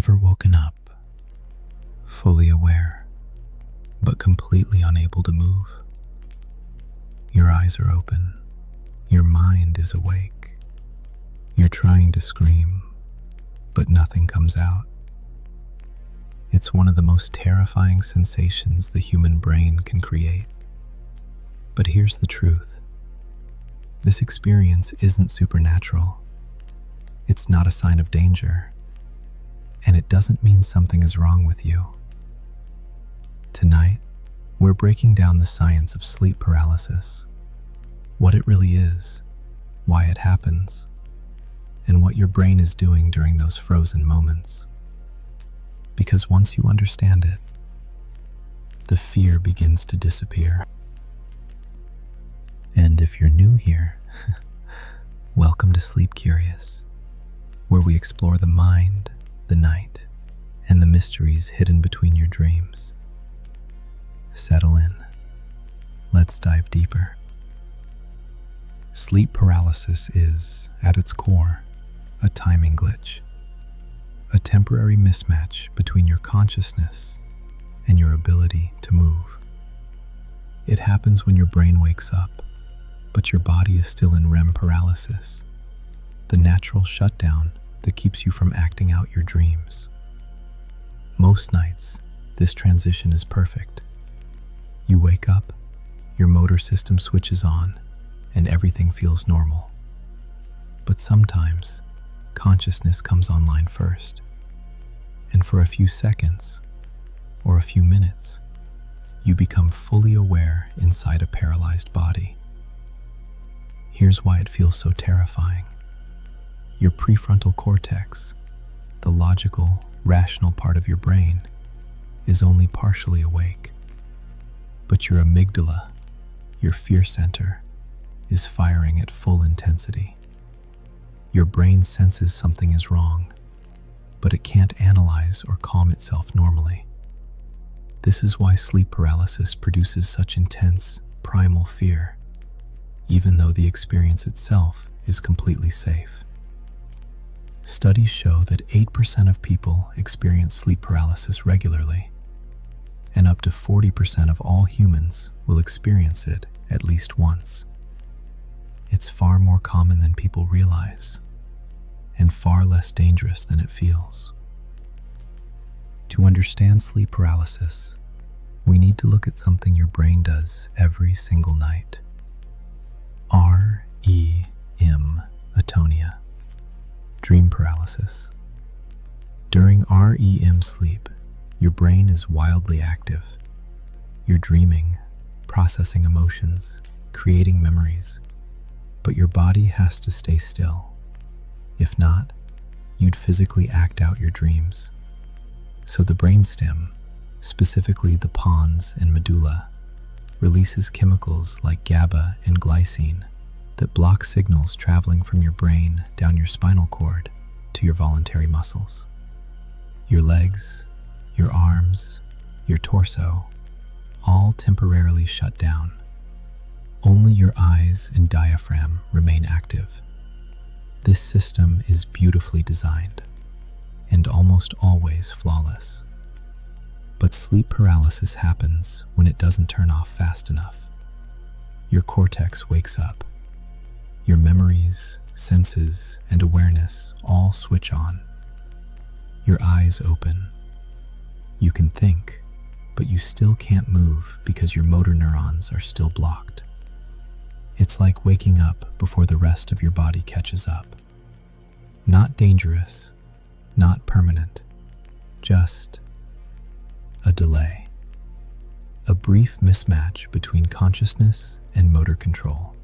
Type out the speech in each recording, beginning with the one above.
ever woken up, fully aware, but completely unable to move? Your eyes are open, your mind is awake. You're trying to scream, but nothing comes out. It's one of the most terrifying sensations the human brain can create. But here's the truth. This experience isn't supernatural. It's not a sign of danger, and it doesn't mean something is wrong with you. Tonight, we're breaking down the science of sleep paralysis, what it really is, why it happens, and what your brain is doing during those frozen moments. Because once you understand it, the fear begins to disappear. And if you're new here, welcome to Sleep Curious, where we explore the mind, the night, and the mysteries hidden between your dreams. Settle in. Let's dive deeper. Sleep paralysis is, at its core, a timing glitch, a temporary mismatch between your consciousness and your ability to move. It happens when your brain wakes up, but your body is still in REM paralysis, the natural shutdown that keeps you from acting out your dreams. Most nights, this transition is perfect. You wake up, your motor system switches on, and everything feels normal. But sometimes, consciousness comes online first, and for a few seconds, or a few minutes, you become fully aware inside a paralyzed body. Here's why it feels so terrifying. Your prefrontal cortex, the logical, rational part of your brain, is only partially awake. But your amygdala, your fear center, is firing at full intensity. Your brain senses something is wrong, but it can't analyze or calm itself normally. This is why sleep paralysis produces such intense, primal fear, even though the experience itself is completely safe. Studies show that 8% of people experience sleep paralysis regularly, and up to 40% of all humans will experience it at least once. It's far more common than people realize, and far less dangerous than it feels. To understand sleep paralysis, we need to look at something your brain does every single night. REM, Atonia, dream paralysis. During REM sleep, your brain is wildly active. You're dreaming, processing emotions, creating memories, but your body has to stay still. If not, you'd physically act out your dreams. So the brainstem, specifically the pons and medulla, releases chemicals like GABA and glycine that block signals traveling from your brain down your spinal cord to your voluntary muscles. Your legs, your arms, your torso, all temporarily shut down. Only your eyes and diaphragm remain active. This system is beautifully designed and almost always flawless. But sleep paralysis happens when it doesn't turn off fast enough. Your cortex wakes up. Your memories, senses, and awareness all switch on. Your eyes open. You can think, but you still can't move because your motor neurons are still blocked. It's like waking up before the rest of your body catches up. Not dangerous, not permanent, just a delay. A brief mismatch between consciousness and motor control.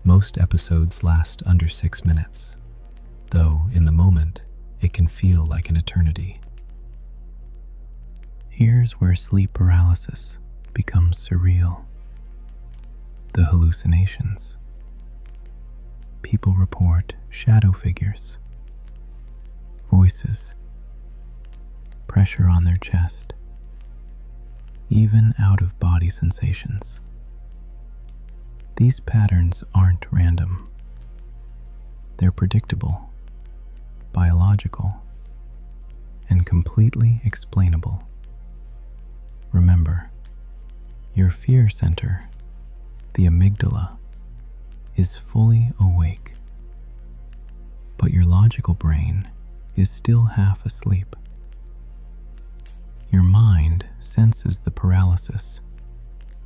Most episodes last under 6 minutes, though in the moment, it can feel like an eternity. Here's where sleep paralysis becomes surreal. The hallucinations. People report shadow figures, voices, pressure on their chest, even out-of-body sensations. These patterns aren't random. They're predictable, biological, and completely explainable. Remember, your fear center, the amygdala, is fully awake, but your logical brain is still half asleep. Your mind senses the paralysis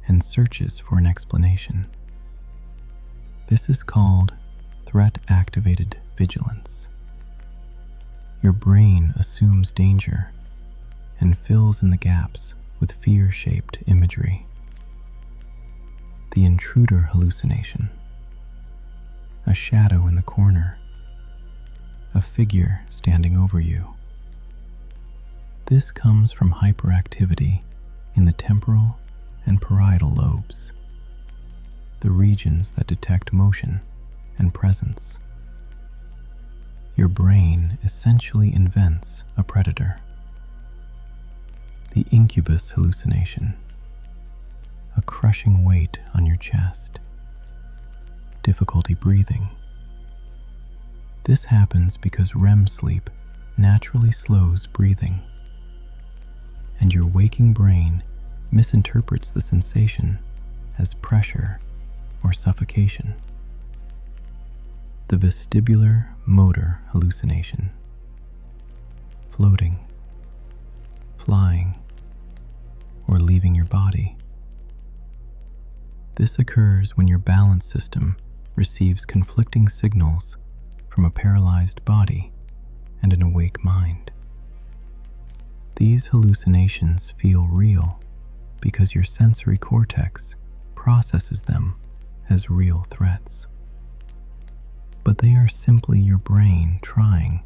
and searches for an explanation. This is called threat-activated vigilance. Your brain assumes danger and fills in the gaps with fear-shaped imagery. The intruder hallucination, a shadow in the corner, a figure standing over you. This comes from hyperactivity in the temporal and parietal lobes, the regions that detect motion and presence. Your brain essentially invents a predator. The incubus hallucination, a crushing weight on your chest, difficulty breathing. This happens because REM sleep naturally slows breathing, and your waking brain misinterprets the sensation as pressure or suffocation. The vestibular motor hallucination, floating, flying, or leaving your body. This occurs when your balance system receives conflicting signals from a paralyzed body and an awake mind. These hallucinations feel real because your sensory cortex processes them as real threats. But they are simply your brain trying,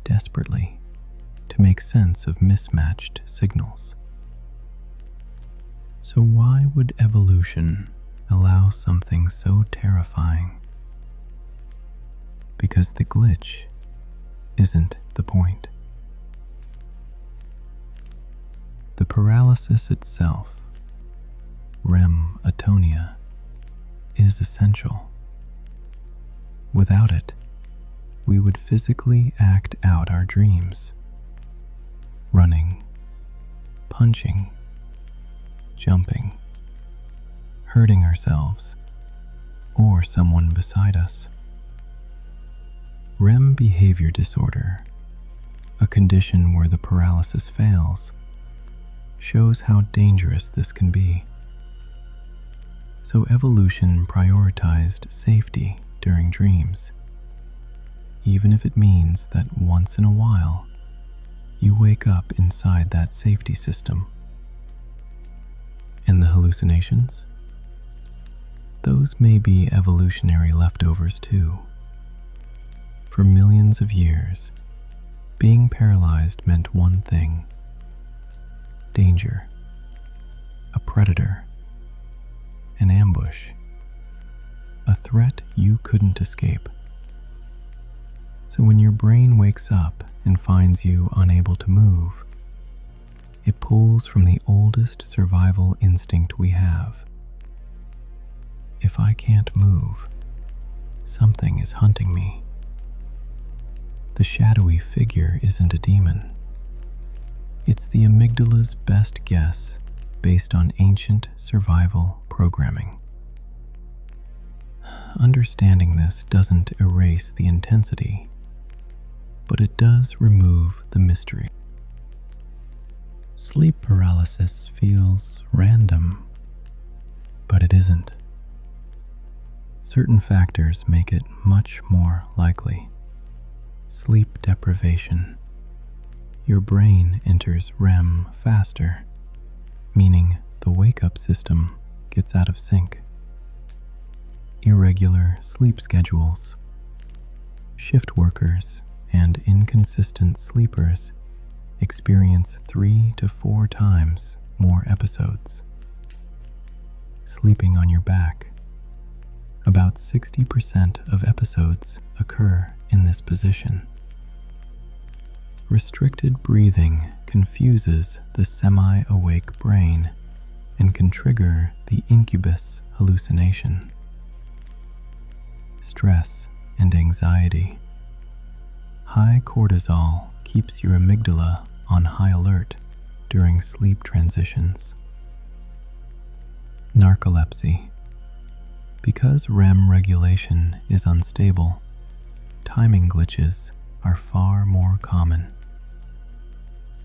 desperately, to make sense of mismatched signals. So why would evolution allow something so terrifying? Because the glitch isn't the point. The paralysis itself, REM Atonia, is essential. Without it, we would physically act out our dreams, running, punching, jumping, hurting ourselves, or someone beside us. REM behavior disorder, a condition where the paralysis fails, shows how dangerous this can be. So evolution prioritized safety during dreams, even if it means that once in a while, you wake up inside that safety system. And the hallucinations? Those may be evolutionary leftovers too. For millions of years, being paralyzed meant one thing: danger, a predator, an ambush, a threat you couldn't escape. So when your brain wakes up and finds you unable to move, it pulls from the oldest survival instinct we have. If I can't move, something is hunting me. The shadowy figure isn't a demon. It's the amygdala's best guess based on ancient survival programming. Understanding this doesn't erase the intensity, but it does remove the mystery. Sleep paralysis feels random, but it isn't. Certain factors make it much more likely. Sleep deprivation. Your brain enters REM faster, meaning the wake-up system gets out of sync. Irregular sleep schedules. Shift workers and inconsistent sleepers experience 3 to 4 times more episodes. Sleeping on your back. About 60% of episodes occur in this position. Restricted breathing confuses the semi-awake brain and can trigger the incubus hallucination. Stress and anxiety. High cortisol keeps your amygdala on high alert during sleep transitions. Narcolepsy. Because REM regulation is unstable, timing glitches are far more common.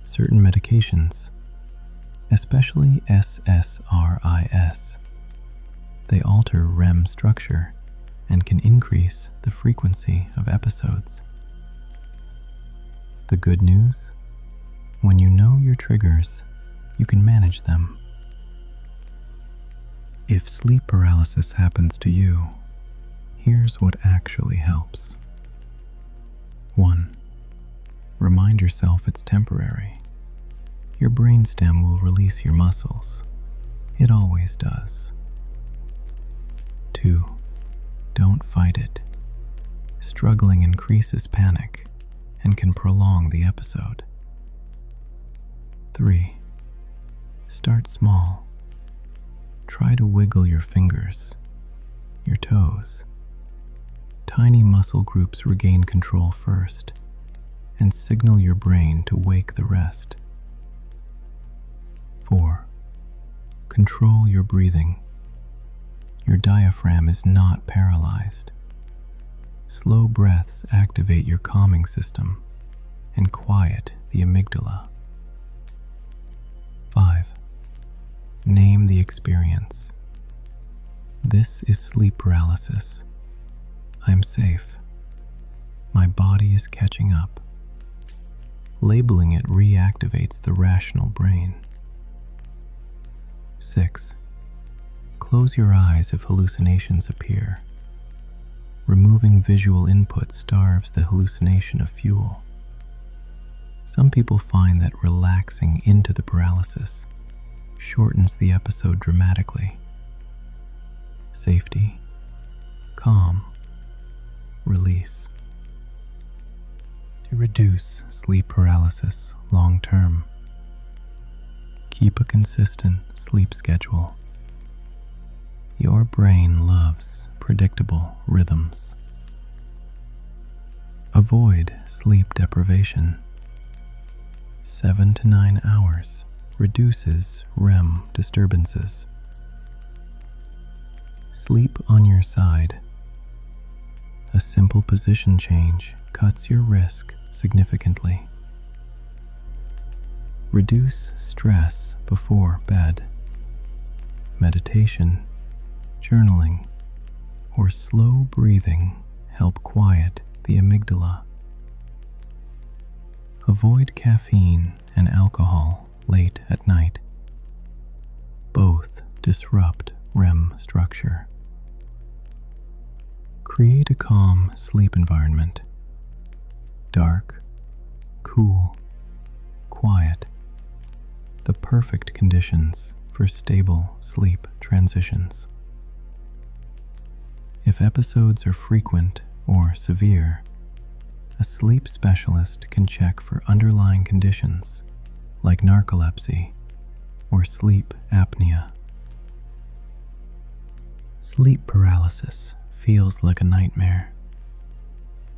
Certain medications, especially SSRIs, they alter REM structure and can increase the frequency of episodes. The good news? When you know your triggers, you can manage them. If sleep paralysis happens to you, here's what actually helps. 1. Remind yourself it's temporary. Your brainstem will release your muscles. It always does. 2. Don't fight it. Struggling increases panic and can prolong the episode. 3. Start small. Try to wiggle your fingers, your toes. Tiny muscle groups regain control first and signal your brain to wake the rest. 4. Control your breathing. Your diaphragm is not paralyzed. Slow breaths activate your calming system and quiet the amygdala. 5. Name the experience. This is sleep paralysis. I'm safe. My body is catching up. Labeling it reactivates the rational brain. 6. Close your eyes if hallucinations appear. Removing visual input starves the hallucination of fuel. Some people find that relaxing into the paralysis shortens the episode dramatically. Safety, calm, release. To reduce sleep paralysis long term, keep a consistent sleep schedule. Your brain loves predictable rhythms. Avoid sleep deprivation. 7 to 9 hours reduces REM disturbances. Sleep on your side. A simple position change cuts your risk significantly. Reduce stress before bed. Meditation, journaling, or slow breathing help quiet the amygdala. Avoid caffeine and alcohol late at night. Both disrupt REM structure. Create a calm sleep environment. Dark, cool, quiet. The perfect conditions for stable sleep transitions. If episodes are frequent or severe, a sleep specialist can check for underlying conditions like narcolepsy or sleep apnea. Sleep paralysis feels like a nightmare,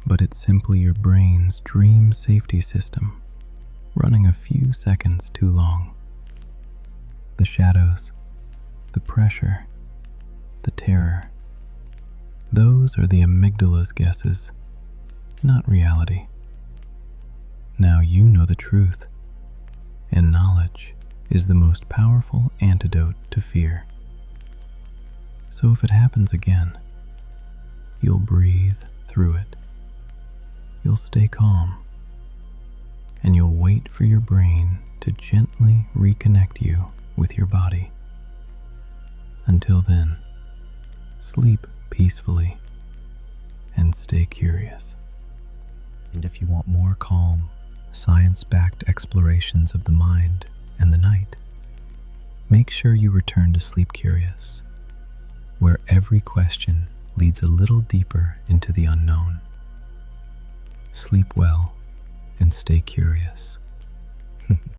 but it's simply your brain's dream safety system running a few seconds too long. The shadows, the pressure, the terror, those are the amygdala's guesses, not reality. Now you know the truth, and knowledge is the most powerful antidote to fear. So if it happens again, you'll breathe through it. You'll stay calm, and you'll wait for your brain to gently reconnect you with your body. Until then, sleep peacefully and stay curious. And if you want more calm, science-backed explorations of the mind and the night, make sure you return to Sleep Curious, where every question leads a little deeper into the unknown. Sleep well and stay curious.